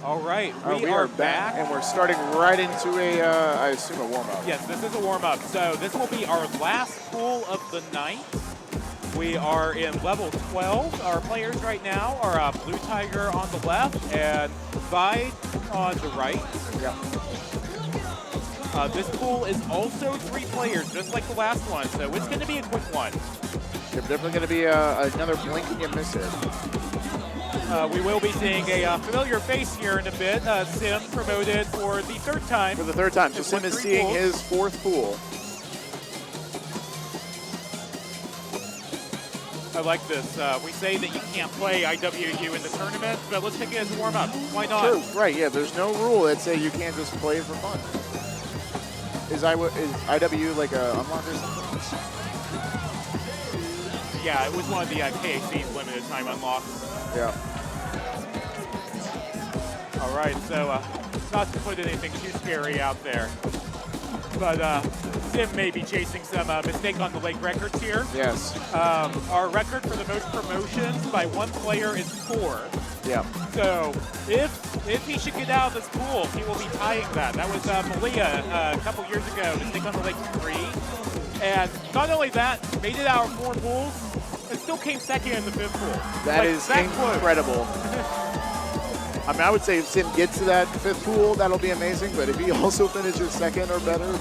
All right, we are back, and we're starting right into a, I assume, a warm-up. Yes, this is a warm-up. So this will be our last pool of the night. We are in level 12. Our players right now are Blutiger on the left and vyhd on the right. Yeah. This pool is also 3 players, just like the last one, so it's going to be a quick one. There's definitely going to be another blink and you miss it. We will be seeing a familiar face here in a bit. Sim promoted for the 3rd time. For the 3rd time. So Sim is seeing his 4th pool. I like this. We say that you can't play IWU in the tournament, but let's take it as a warm-up. Why not? True, right, yeah. There's no rule that say you can't just play for fun. Is IW like a unlock or something? Yeah, it was one of the KAC's limited time unlocks. Yeah. All right, so not to put anything too scary out there, but Sim may be chasing some mistake on the lake records here. Yes. Our record for the most promotions by one player is 4. Yeah. So if he should get out of this pool, he will be tying that. That was Malia a couple years ago, mistake on the lake 3. And not only that, made it out of 4 pools, and still came 2nd in the 5th pool. That is incredible. I mean, I would say if Sim gets to that 5th pool, that'll be amazing. But if he also finishes 2nd or better,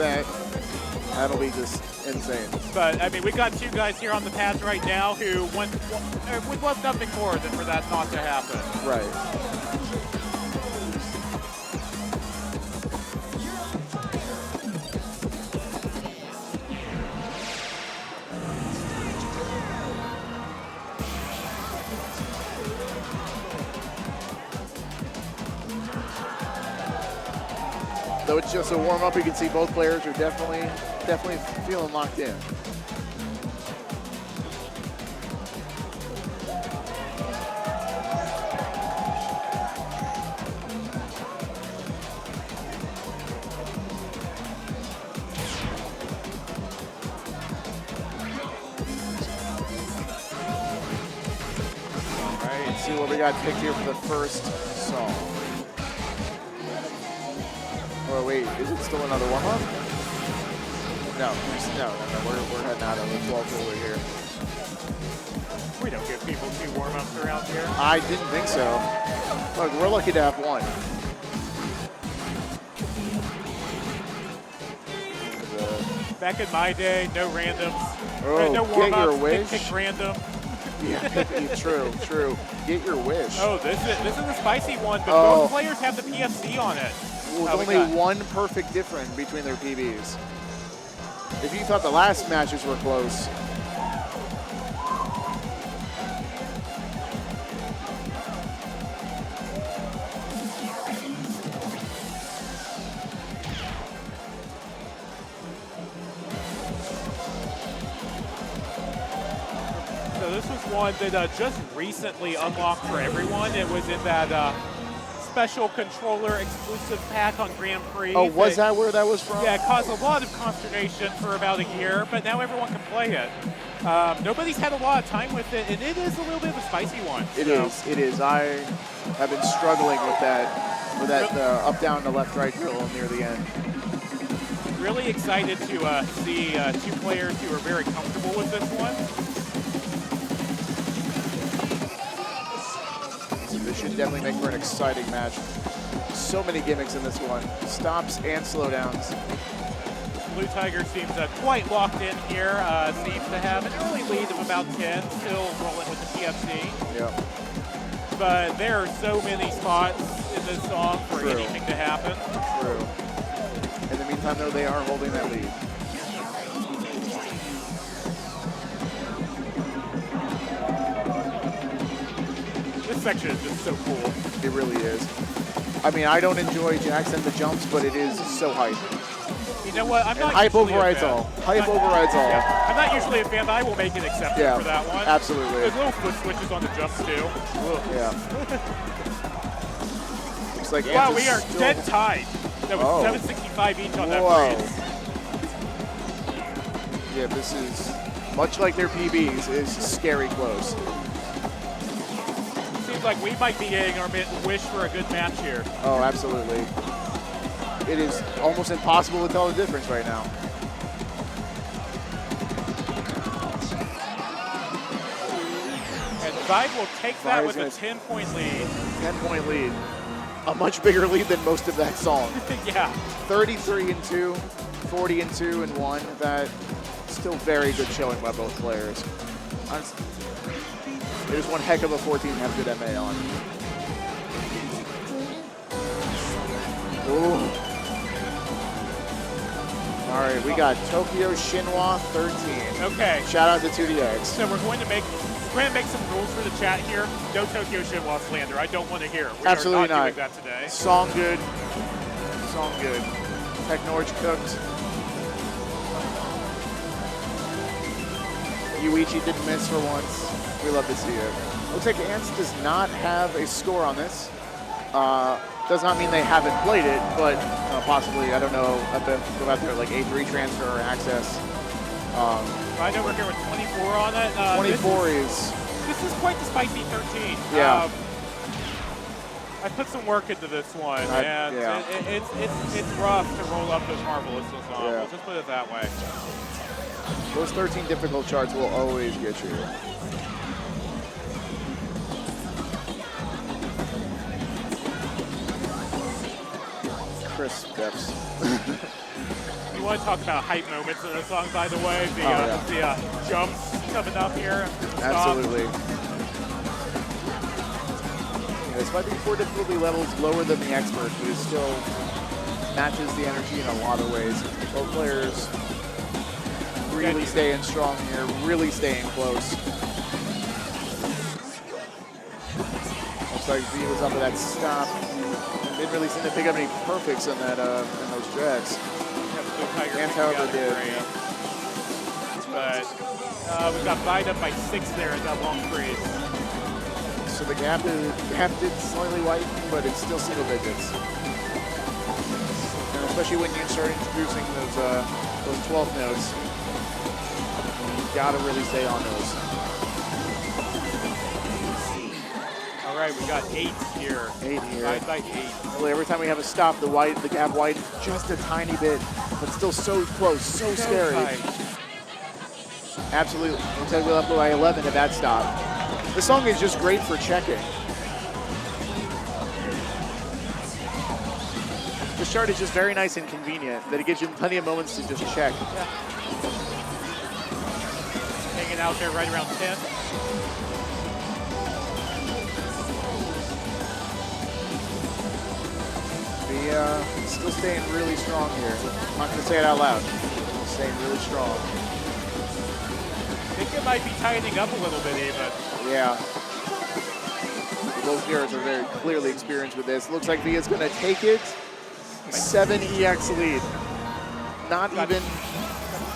that'll be just insane. But, I mean, we got 2 guys here on the pads right now who would love nothing more than for that not to happen. Right. Though it's just a warm-up, you can see both players are definitely feeling locked in. All right, let's see what we got picked here for the first song. Oh wait, is it still another warm-up? No, we're heading out of the 12th over here. We don't give people 2 warm-ups around here. I didn't think so. Look, we're lucky to have 1. Back in my day, no randoms. Oh, no get your wish. Pick random. Yeah, true. Get your wish. Oh, this is a spicy one, but both players have the PFC on it. Well, with only 1 perfect difference between their PBs. If you thought the last matches were close. So this was one that just recently unlocked for everyone. It was in that special controller exclusive pack on Grand Prix. Oh, was that where that was from? Yeah, it caused a lot of consternation for about a year, but now everyone can play it. Nobody's had a lot of time with it, and it is a little bit of a spicy one. It is. I have been struggling with that up, down, to left, right drill near the end. Really excited to see 2 players who are very comfortable with this one. This should definitely make for an exciting match. So many gimmicks in this one. Stops and slowdowns. Blutiger seems quite locked in here. Seems to have an early lead of about 10. Still rolling with the PFC. Yeah. But there are so many spots in this song for anything to happen. True. In the meantime, though, they are holding that lead. This section is just so cool. It really is. I mean, I don't enjoy jacks and the jumps, but it is so hype. You know what? I'm not hype usually overrides all. Hype overrides all. Yeah. I'm not usually a fan, but I will make an exception for that one. Absolutely. There's little foot switches on the jumps too. Yeah. Looks like wow, we are dead tied. That was 765 each on that freeze. Yeah, this is much like their PBs. Is scary close. Seems like we might be getting our wish for a good match here. Oh, absolutely. It is almost impossible to tell the difference right now. And Vibe will take that with a 10-point lead. 10-point lead. A much bigger lead than most of that song. Yeah. 33-2, 40-2 and 1. That still very good showing by both players. It is one heck of a 14 to have good MA on. Ooh. All right, we got Tokyo Shinwa 13. Okay. Shout out to 2DX. So we're going to make some rules for the chat here. No Tokyo Shinwa slander. I don't want to hear it. We Absolutely are not doing that today. Song good. Song good. Technorge cooked. Yuichi didn't miss for once. We love to see it. Looks like Ants does not have a score on this. Does not mean they haven't played it, but possibly, I don't know, about their like A3 transfer or access. I know we're here with 24 on it. 24 is... This is quite the spicy 13. Yeah. I put some work into this one, and yeah. it's rough to roll up those Marvelous's on. Yeah. We'll just put it that way. Those 13 difficult charts will always get you. Chris Steps. You want to talk about hype moments in the song, by the way? The jumps coming up here. Absolutely. Yeah, this might be 4 difficulty levels lower than the expert, but it still matches the energy in a lot of ways. Both players really staying strong here, really staying close. Looks like V was up at that stop. Didn't really seem to pick up any perfects in that in those tracks. And however did. But we've got Vide up by 6 there at that long freeze. So the gap did slightly widen, but it's still single digits. And especially when you start introducing those 12 notes, you gotta really stay on those. All right, we got 8 here. 8 here. 5 by 8. Really, every time we have a stop, the gap widens just a tiny bit, but still so close, so scary. Tight. Absolutely. Looks like we'll up by 11 at that stop. The song is just great for checking. This chart is just very nice and convenient, that it gives you plenty of moments to just check. Yeah. Hanging out there right around 10. Still staying really strong here. I'm not going to say it out loud. Staying really strong. I think it might be tightening up a little bit even. Yeah. Both players are very clearly experienced with this. Looks like Via's going to take it. 7 EX lead. Not even...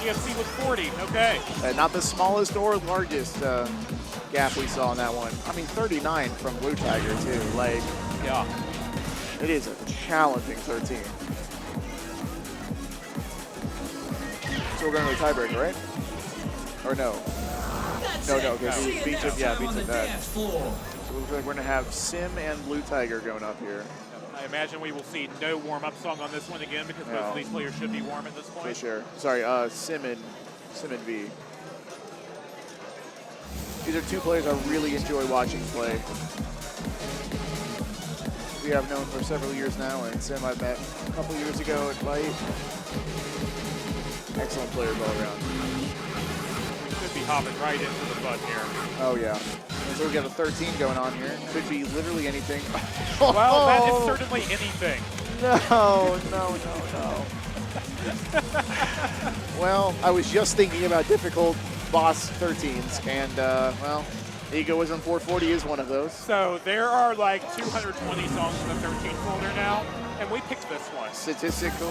EFC with 40, okay. Not the smallest or largest gap we saw in that one. I mean, 39 from Blutiger too. Like, yeah. It is a challenging 13. So we're going to the tiebreaker, right? Or no? No, okay. V took that. So it looks like we're going to have Sim and Blutiger going up here. I imagine we will see no warm-up song on this one again because most of these players should be warm at this point. For sure. Sorry, Sim and V. These are 2 players I really enjoy watching play. We have known for several years now, and Sim I met a couple years ago at Light. Excellent players all around. Could be hopping right into the fun here. Oh yeah. And so we got a 13 going on here. Could be literally anything. Well, that is certainly anything. No. Well, I was just thinking about difficult boss 13s, and well, EGOISM 440 is one of those. So there are like 220 songs in the 13 folder now, and we picked this one. Statistical.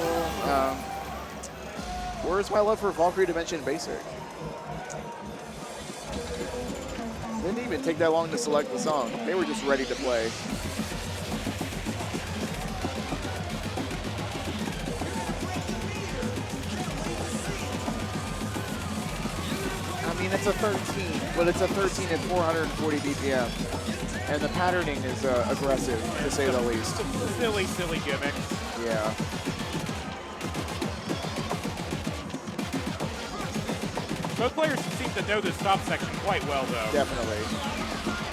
Where's my love for Valkyrie Dimension Basic? Didn't even take that long to select the song. They were just ready to play. I mean, it's a 13, but it's a 13 at 440 BPM. And the patterning is aggressive, to say the least. Silly, silly gimmicks. Yeah. Both players seem to know this top section quite well, though. Definitely.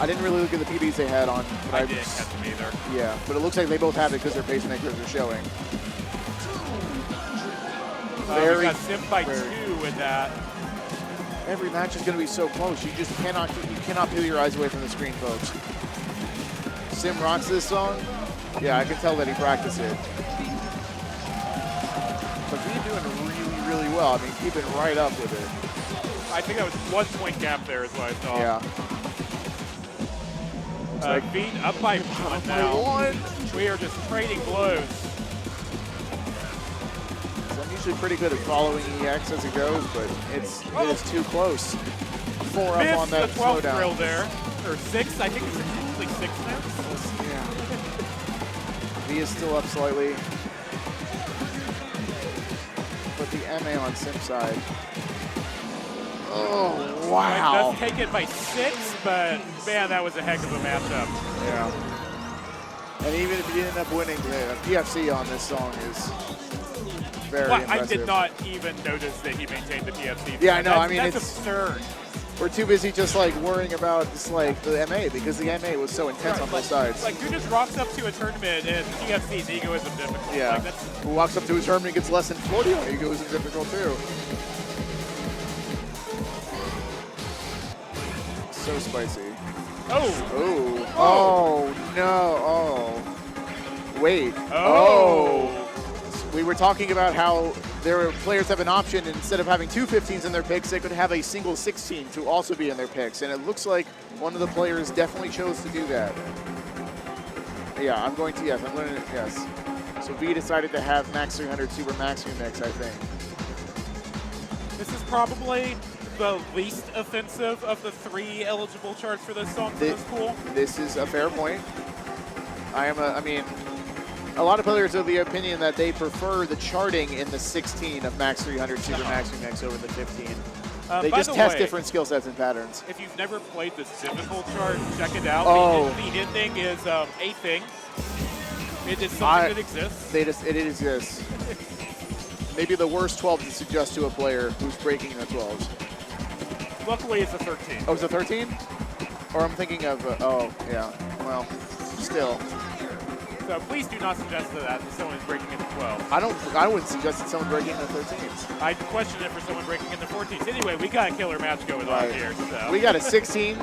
I didn't really look at the PBs they had on. But I didn't catch them either. Yeah, but it looks like they both have it because their pacemakers are showing. We got Sim by 2 with that. Every match is going to be so close. You just cannot peel your eyes away from the screen, folks. Sim rocks this song. Yeah, I can tell that he practiced it. But he's doing really, really well. I mean, keeping right up with it. I think that was 1 point gap there is what I saw. Yeah. Beat up by 1 now. We are just trading blows. So I'm usually pretty good at following EX as it goes, but it is too close. 4 up on that the 12th slowdown. drill there. Or 6, I think it's usually 6 now. Yeah. V is still up slightly. But the MA on Sim side. Oh, wow. Does take it by 6, but man, that was a heck of a matchup. Yeah. And even if you end up winning, the PFC on this song is very impressive. I did not even notice that he maintained the PFC. Yeah, I know. I mean, that's absurd. We're too busy just like worrying about just like the MA because the MA was so intense on both sides. Like, who just rocks up to a tournament and PFC's EGOISM difficult? Yeah. Like, who walks up to a tournament and gets less than 40 on EGOISM difficult too. So spicy. Oh. Oh no. Oh. Wait. Oh. We were talking about how players have an option, instead of having 2 15s in their picks, they could have a single 16 to also be in their picks. And it looks like one of the players definitely chose to do that. Yeah, I'm going to, yes. So V decided to have Max 300 Super Max Remix, I think. This is probably the least offensive of the 3 eligible charts for this song for this pool. This is a fair point. I mean, a lot of players are of the opinion that they prefer the charting in the 16 of Max 300 Super Max Remix over the 15. They just test different skill sets and patterns. If you've never played this difficult chart, check it out. The ending is a thing. It is something that exists. It exists. Maybe the worst 12 to suggest to a player who's breaking the 12s. Luckily, it's a 13. Oh, it's a 13? Or I'm thinking of, oh, yeah. Well, still. So please do not suggest that to someone who's breaking into 12. I wouldn't suggest that someone breaking into 13s. I'd question it for someone breaking into 14s. Anyway, we got a killer match going on here. So. We got a 16.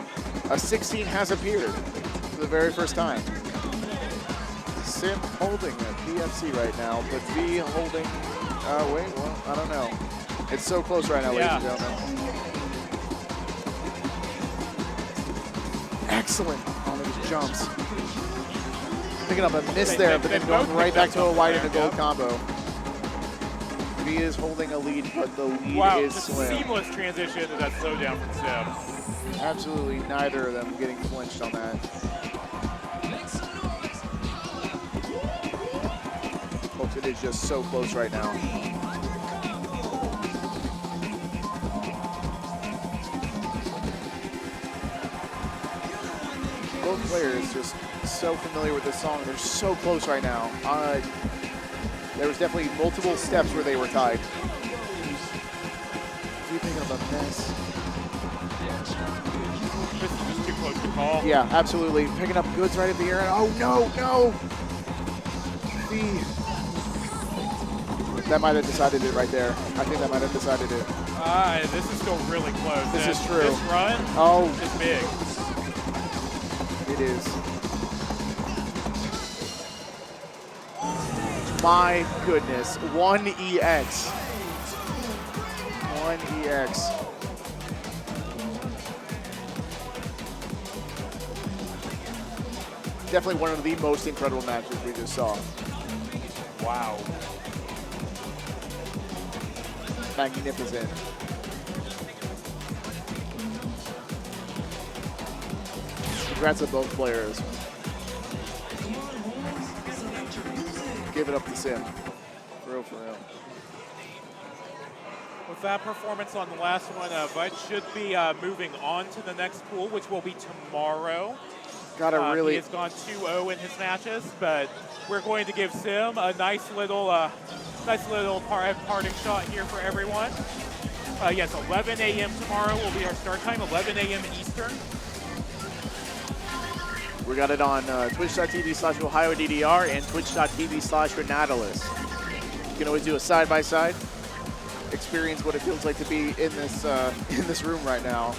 A 16 has appeared for the very first time. Sim holding a PFC right now, but V holding, wait, well, I don't know. It's so close right now, ladies and gentlemen. Excellent on those jumps. Picking up a miss there, but then going right back to a white and a gold combo. V is holding a lead, but the lead is slim. Seamless transition to that slowdown from Sim. Absolutely neither of them getting flinched on that. Folks, it is just so close right now. Both players just so familiar with this song. They're so close right now. There was definitely multiple steps where they were tied. You thinking of a mess? This is too close to call. Yeah, absolutely. Picking up goods right at the air. Oh no, no! That might have decided it right there. I think that might have decided it. This is still really close. This is true. This run is big. It is. My goodness, 1 EX. 1 EX. Definitely one of the most incredible matches we just saw. Wow. Magnificent. Congrats to both players. Give it up to Sim. For real, for real. With that performance on the last one, Vite should be moving on to the next pool, which will be tomorrow. Really. He has gone 2-0 in his matches, but we're going to give Sim a nice little parting shot here for everyone. Yes, 11 a.m. tomorrow will be our start time, 11 a.m. Eastern. We got it on twitch.tv/Ohio DDR and twitch.tv/Renatalis. You can always do a side-by-side, experience what it feels like to be in this room right now.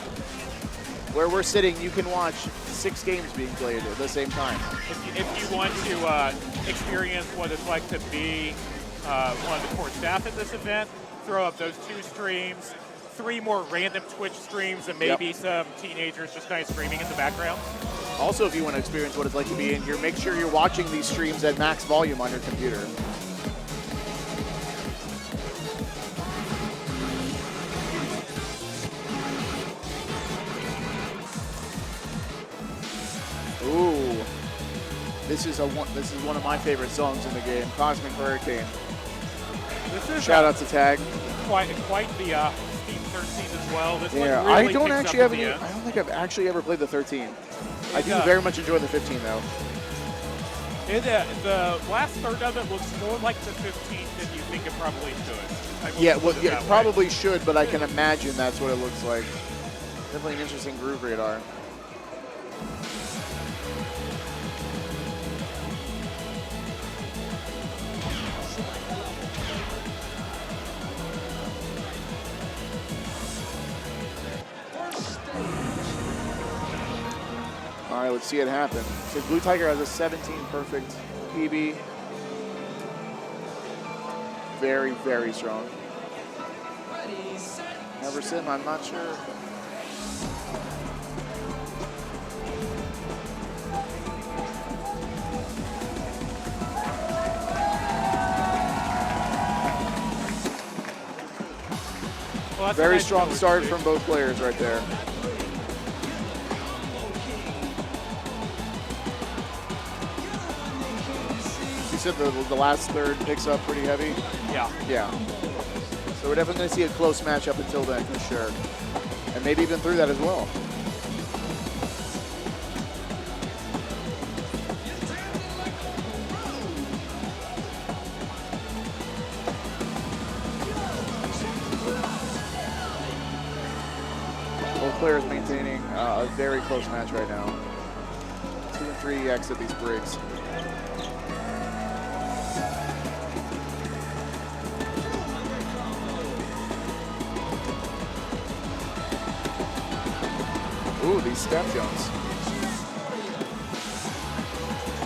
Where we're sitting, you can watch 6 games being played at the same time. If you want to experience what it's like to be one of the core staff at this event, throw up those 2 streams, 3 more random Twitch streams, and maybe some teenagers just kind of screaming in the background. Also, if you want to experience what it's like to be in here, make sure you're watching these streams at max volume on your computer. Ooh, this is one of my favorite songs in the game, Cosmic Hurricane. This is shout out to Tag. Quite the Steam 13 as well. This one really I don't picks actually up have any. at the I don't think I've actually ever played the 13. I do does. very much enjoy the 15 though. The last third of it looks more like the 15 than you think it probably should. Yeah, well, yeah, it probably should, but I can imagine that's what it looks like. Definitely an interesting groove radar. All right, let's see it happen. So Blutiger has a 17 perfect PB. Very, very strong. Never Sim, I'm not sure. Well, very strong start from both players right there. You said the last third picks up pretty heavy? Yeah. Yeah. So we're definitely going to see a close match up until then, for sure. And maybe even through that as well. Both players maintaining a very close match right now. 2 and 3 exit these breaks. Ooh, these step jumps.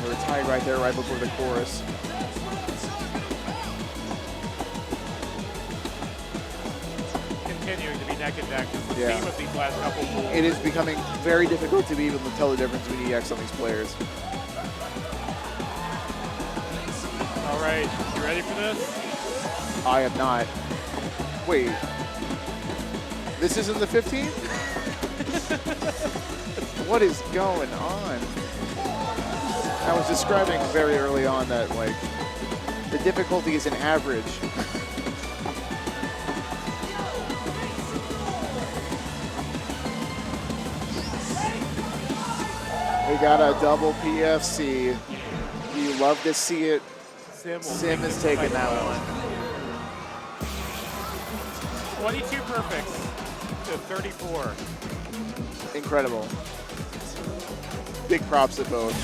They were tied right there, right before the chorus. Continuing to be neck and neck. This is the theme of these last couple pools. It is becoming very difficult to be able to tell the difference between EX on these players. All right, you ready for this? I am not. Wait. This isn't the 15? What is going on? I was describing very early on that, like, the difficulty is an average. We got a double PFC. You love to see it. Sim is taking that one. 22 perfects to 34. Incredible. Big props to both.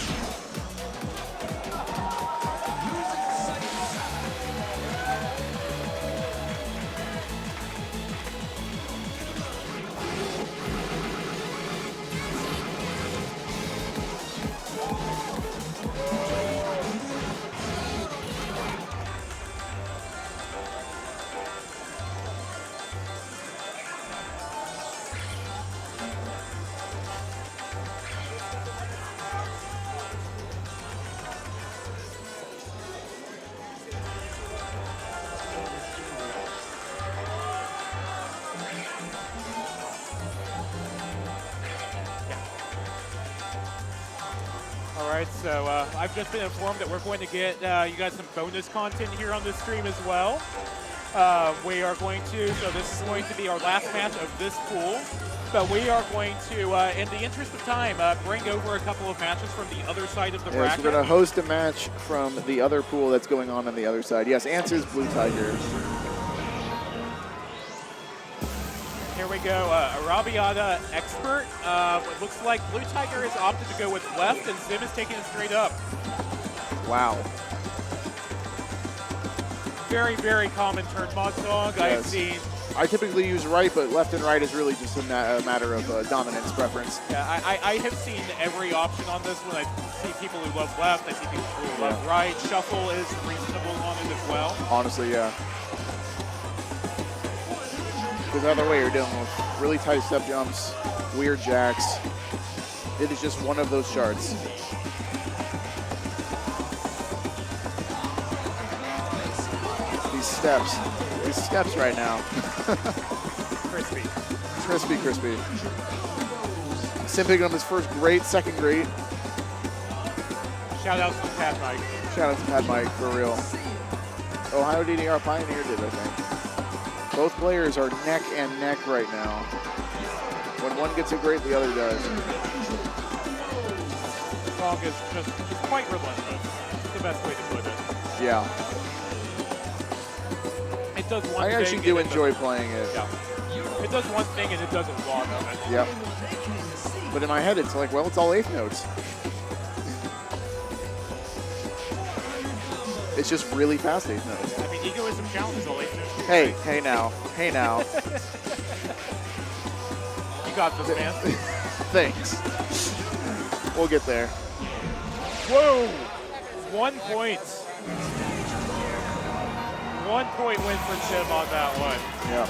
So I've just been informed that we're going to get you guys some bonus content here on this stream as well. We are going to, so this is going to be our last match of this pool. But we are going to, in the interest of time, bring over a couple of matches from the other side of the Yes, bracket. we're going to host a match from the other pool that's going on the other side. Yes, answers Blutiger. Here we go, Arrabbiata expert. It looks like Blutiger has opted to go with left, and Zim is taking it straight up. Wow. Very, very common turn mod song. Yes. I've seen. I typically use right, but left and right is really just a matter of dominance preference. Yeah, I have seen every option on this one. I see people who love left. I see people who love right. Shuffle is reasonable on it as well. Honestly, yeah. Because either way, you're dealing with really tight step jumps, weird jacks. It is just one of those charts. These steps right now. Crispy. Crispy. Sim picking up his first great, second great. Shout out to Pat Mike. Shout out to Pat Mike, for real. Ohio DDR pioneered it, I think. Both players are neck and neck right now. When one gets a great, the other does. The song is just quite relentless. It's the best way to put it. Yeah. It does one I thing. actually do enjoy playing it. Yeah. It does one thing and it does a lot of it. Yep. But in my head, it's like, well, it's all eighth notes. It's just really fast eighth notes. I mean, EGOISM challenge is all eighth notes. Hey now. You got this, man. Thanks. We'll get there. Whoa! 1 point. 1 point win for Tim on that one. Yeah.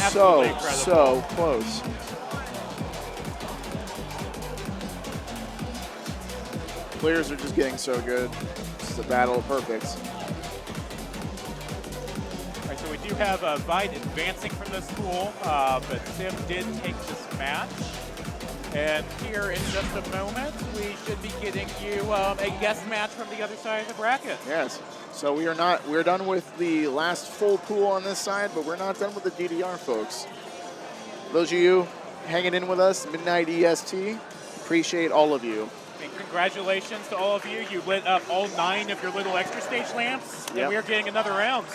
Absolutely incredible. So close. Players are just getting so good. It's a battle of perfects. All right, so we do have vyhd advancing from this pool, but Tim did take this match. And here in just a moment, we should be getting you a guest match from the other side of the bracket. Yes. So we're done with the last full pool on this side, but we're not done with the DDR, folks. Those of you hanging in with us, Midnight EST, appreciate all of you. And congratulations to all of you. You lit up all 9 of your little extra stage lamps, and we're getting another round.